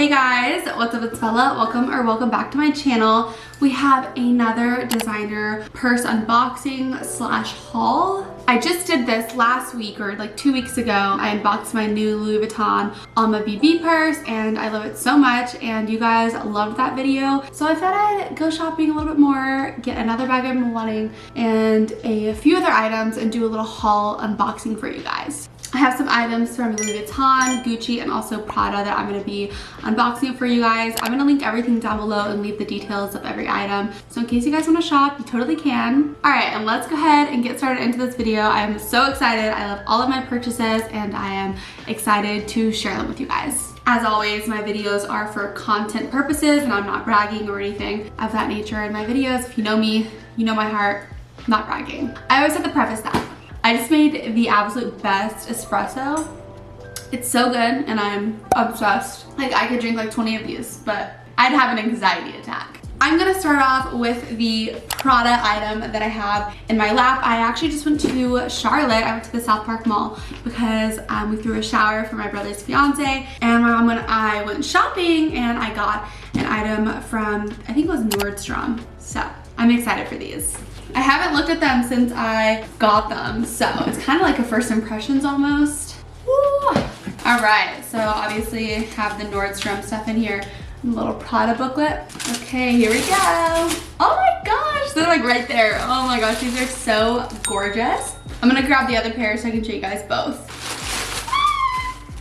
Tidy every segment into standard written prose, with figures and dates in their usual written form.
Hey guys, what's up? It's Bella. Welcome back to my channel. We have another designer purse unboxing slash haul. I just did this last week or like 2 weeks ago. I unboxed my new Louis Vuitton Alma BB purse and I love it so much and you guys loved that video. So I thought I'd go shopping a little bit more, get another bag I've been wanting and a few other items and do a little haul unboxing for you guys. I have some items from Louis Vuitton, Gucci, and also Prada that I'm going to be unboxing for you guys. I'm going to link everything down below and leave the details of every item. So in case you guys want to shop, you totally can. Alright, and let's go ahead and get started into this video. I am so excited. I love all of my purchases and I am excited to share them with you guys. As always, my videos are for content purposes and I'm not bragging or anything of that nature in my videos. If you know me, you know my heart, I'm not bragging. I always have to preface that. I just made the absolute best espresso. It's so good and I'm obsessed. Like I could drink like 20 of these, but I'd have an anxiety attack. I'm gonna start off with the Prada item that I have in my lap. I actually just went to Charlotte. I went to the South Park Mall because we threw a shower for my brother's fiance and my mom and I went shopping and I got an item from, I think it was Nordstrom. So I'm excited for these. I haven't looked at them since I got them, so it's kind of like a first impressions almost. Woo! All right, so obviously have the Nordstrom stuff in here. A little Prada booklet. Okay, here we go. Oh my gosh, they're like right there. Oh my gosh, these are so gorgeous. I'm gonna grab the other pair so I can show you guys both.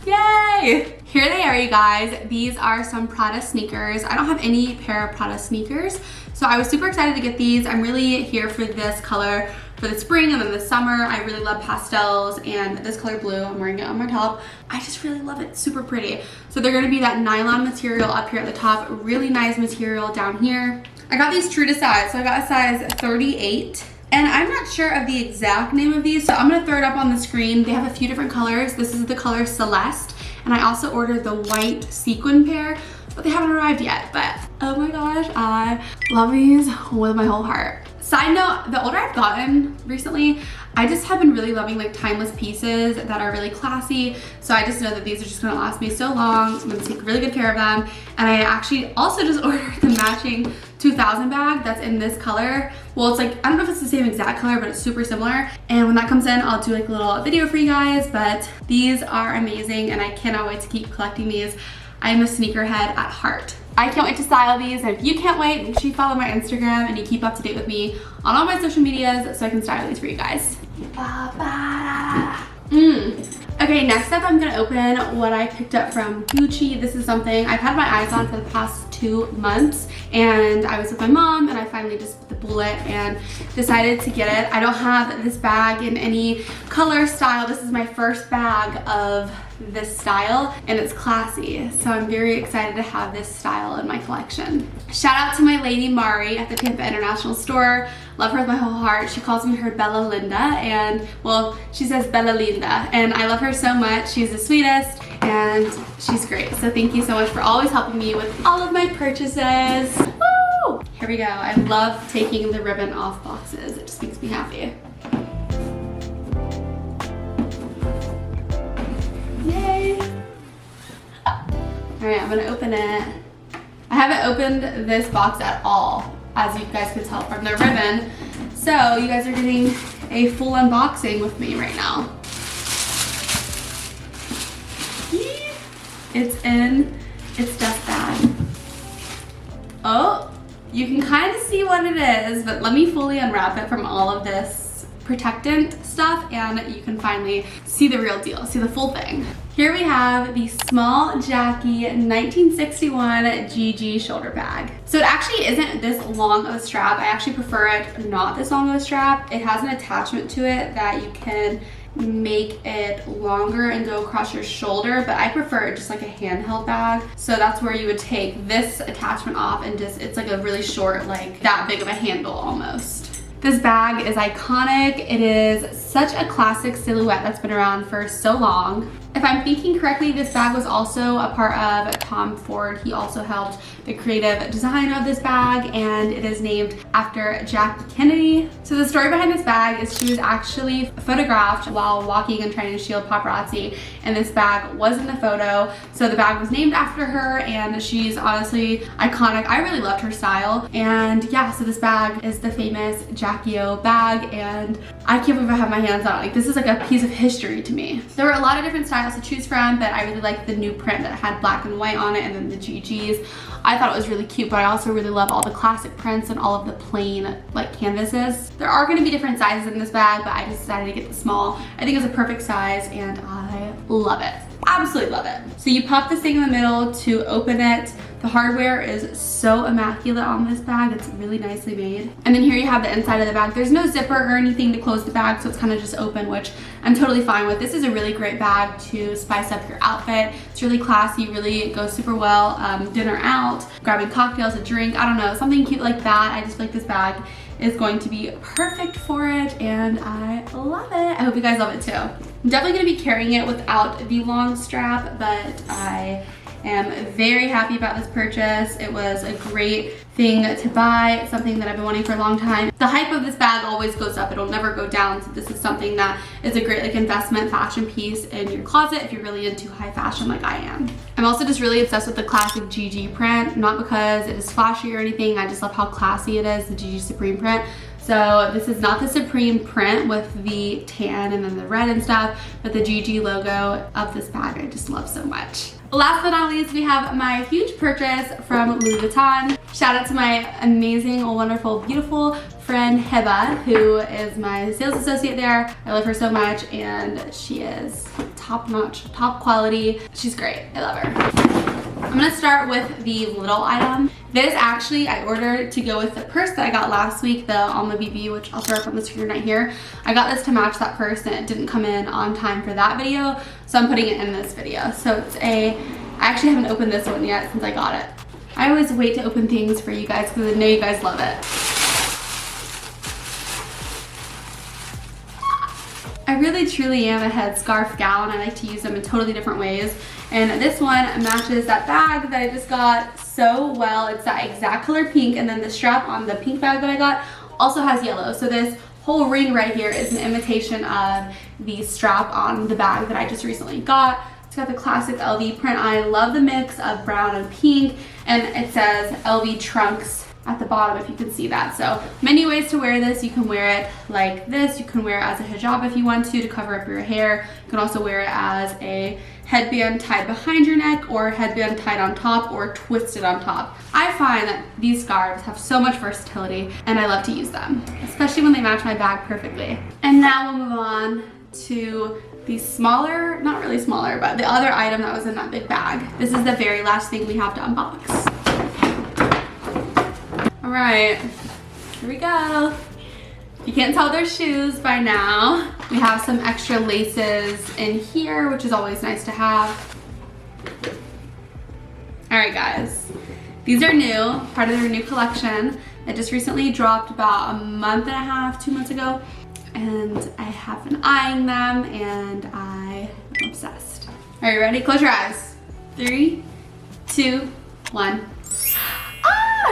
Yay! Here they are, you guys. These are some Prada sneakers. I don't have any pair of Prada sneakers, so I was super excited to get these. I'm really here for this color for the spring and then the summer. I really love pastels and this color blue. I'm wearing it on my top. I just really love it. Super pretty. So they're gonna be that nylon material up here at the top. Really nice material down here. I got these true to size. So I got a size 38. And I'm not sure of the exact name of these, so I'm gonna throw it up on the screen. They have a few different colors. This is the color Celeste. And I also ordered the white sequin pair, but they haven't arrived yet. But oh my gosh, I love these with my whole heart. Side note, the older I've gotten recently, I just have been really loving like timeless pieces that are really classy. So I just know that these are just gonna last me so long. I'm gonna take really good care of them. And I actually also just ordered the matching 2000 bag that's in this color. Well, it's like, I don't know if it's the same exact color, but it's super similar. And when that comes in, I'll do like a little video for you guys, but these are amazing and I cannot wait to keep collecting these. I'm a sneakerhead at heart. I can't wait to style these, and if you can't wait, make sure you follow my Instagram and you keep up to date with me on all my social medias so I can style these for you guys. Okay, next up I'm gonna open what I picked up from Gucci. This is something I've had my eyes on for the past 2 months and I was with my mom and I finally just bit the bullet and decided to get it. I don't have this bag in any color style. This is my first bag of this style and it's classy, so I'm very excited to have this style in my collection. Shout out to my lady Mari at the Tampa International Store. Love her with my whole heart. She calls me her Bella Linda and well, she says Bella Linda and I love her so much. She's the sweetest and she's great. So thank you so much for always helping me with all of my purchases. Woo! Here we go. I love taking the ribbon off boxes. It just makes me happy. Yay! Alright, I'm gonna open it. I haven't opened this box at all, as you guys can tell from the ribbon. So you guys are getting a full unboxing with me right now. It's in its dust bag. Oh, you can kind of see what it is, but let me fully unwrap it from all of this protectant stuff and you can finally see the real deal, see the full thing. Here we have the Small Jackie 1961 GG shoulder bag. So it actually isn't this long of a strap. I actually prefer it not this long of a strap. It has an attachment to it that you can make it longer and go across your shoulder, but I prefer it just like a handheld bag. So that's where you would take this attachment off and just, it's like a really short, like that big of a handle almost. This bag is iconic. It is such a classic silhouette that's been around for so long. If I'm thinking correctly, this bag was also a part of Tom Ford. He also helped the creative design of this bag, and it is named after Jackie Kennedy. So the story behind this bag is she was actually photographed while walking and trying to shield paparazzi, and this bag was in the photo. So the bag was named after her, and she's honestly iconic. I really loved her style. And yeah, so this bag is the famous Jackie O bag, and I can't believe I have my hands on it. Like, this is like a piece of history to me. There were a lot of different styles to choose from, but I really liked the new print that had black and white on it, and then the GGs. I thought it was really cute, but I also really love all the classic prints and all of the plain like canvases. There are going to be different sizes in this bag, but I just decided to get the small. I think it's a perfect size, and I love it. Absolutely love it. So you pop this thing in the middle to open it. The hardware is so immaculate on this bag. It's really nicely made. And then here you have the inside of the bag. There's no zipper or anything to close the bag, so it's kind of just open, which I'm totally fine with. This is a really great bag to spice up your outfit. It's really classy, really goes super well dinner out, grabbing cocktails, a drink, I don't know, something cute like that. I just feel like this bag is going to be perfect for it, and I love it. I hope you guys love it too. I'm definitely gonna be carrying it without the long strap, but I am very happy about this purchase. It was a great thing to buy. It's something that I've been wanting for a long time. The hype of this bag always goes up. It'll never go down. So this is something that is a great like investment fashion piece in your closet if you're really into high fashion like I am. I'm also just really obsessed with the classic GG print, not because it is flashy or anything. I just love how classy it is, the GG Supreme print. So this is not the Supreme print with the tan and then the red and stuff, but the GG logo of this bag I just love so much. Last but not least, we have my huge purchase from Louis Vuitton. Shout out to my amazing, wonderful, beautiful friend Hiba, who is my sales associate there. I love her so much, and she is top notch, top quality. She's great. I love her. I'm gonna start with the little item. This actually I ordered to go with the purse that I got last week, the Alma BB, which I'll throw up on the screen right here. I got this to match that purse, and it didn't come in on time for that video, so I'm putting it in this video. So it's I actually haven't opened this one yet since I got it. I always wait to open things for you guys because I know you guys love it. I really truly am a headscarf gal, and I like to use them in totally different ways. And this one matches that bag that I just got so well. It's that exact color pink, and then the strap on the pink bag that I got also has yellow. So this whole ring right here is an imitation of the strap on the bag that I just recently got. It's got the classic LV print. I love the mix of brown and pink, and it says LV trunks at the bottom, if you can see that. So many ways to wear this. You can wear it like this. You can wear it as a hijab if you want to cover up your hair. You can also wear it as a headband tied behind your neck, or headband tied on top, or twisted on top. I find that these scarves have so much versatility, and I love to use them, especially when they match my bag perfectly. And now we'll move on to the smaller, not really smaller, but the other item that was in that big bag. This is the very last thing we have to unbox. All right, here we go. You can't tell they're shoes by now. We have some extra laces in here, which is always nice to have. All right, guys. These are new, part of their new collection. It just recently dropped about a month and a half, 2 months ago. And I have been eyeing them, and I am obsessed. Are you ready? Close your eyes. 3, 2, 1.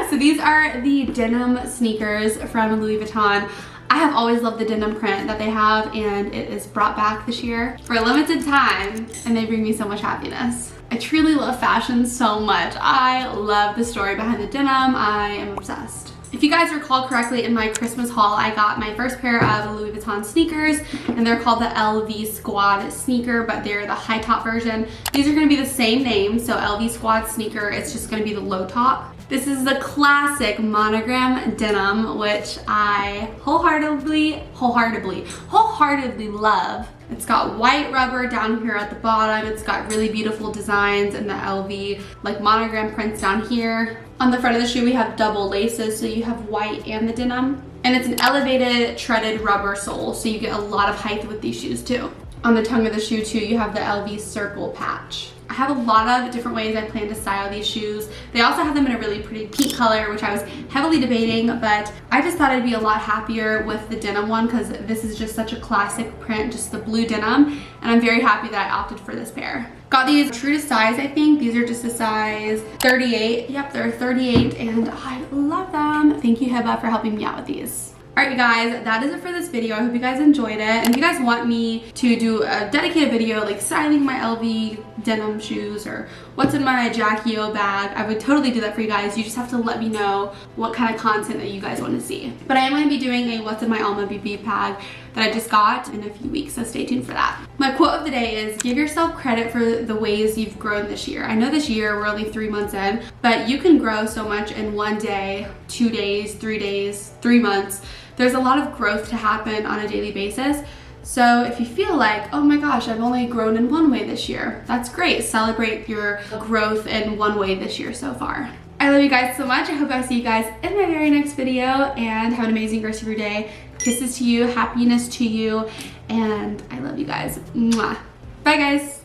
So these are the denim sneakers from Louis Vuitton. I have always loved the denim print that they have, and it is brought back this year for a limited time, and they bring me so much happiness. I truly love fashion so much. I love the story behind the denim. I am obsessed. If you guys recall correctly, in my Christmas haul, I got my first pair of Louis Vuitton sneakers, and they're called the LV Squad sneaker, but they're the high top version. These are gonna be the same name, so LV Squad sneaker, it's just gonna be the low top. This is the classic monogram denim, which I wholeheartedly love. It's got white rubber down here at the bottom. It's got really beautiful designs and the LV like monogram prints down here. On the front of the shoe, we have double laces, so you have white and the denim. And it's an elevated treaded rubber sole, so you get a lot of height with these shoes too. On the tongue of the shoe too, you have the LV circle patch. I have a lot of different ways I plan to style these shoes. They also have them in a really pretty pink color, which I was heavily debating, but I just thought I'd be a lot happier with the denim one because this is just such a classic print, just the blue denim, and I'm very happy that I opted for this pair. Got these true to size, I think. These are just a size 38. Yep, they're 38 and I love them. Thank you, Hiba, for helping me out with these. Alright, you guys, that is it for this video. I hope you guys enjoyed it. And if you guys want me to do a dedicated video like styling my LV denim shoes or what's in my Jackie O bag, I would totally do that for you guys. You just have to let me know what kind of content that you guys want to see. But I am going to be doing a what's in my Alma BB bag that I just got in a few weeks, so stay tuned for that. My quote of the day is, give yourself credit for the ways you've grown this year. I know this year we're only 3 months in, but you can grow so much in 1 day, 2 days, 3 days, 3 months. There's a lot of growth to happen on a daily basis. So if you feel like, oh my gosh, I've only grown in 1 way this year, that's great. Celebrate your growth in 1 way this year so far. I love you guys so much. I hope I see you guys in my very next video, and have an amazing rest of your day. Kisses to you, happiness to you, and I love you guys. Mwah. Bye guys.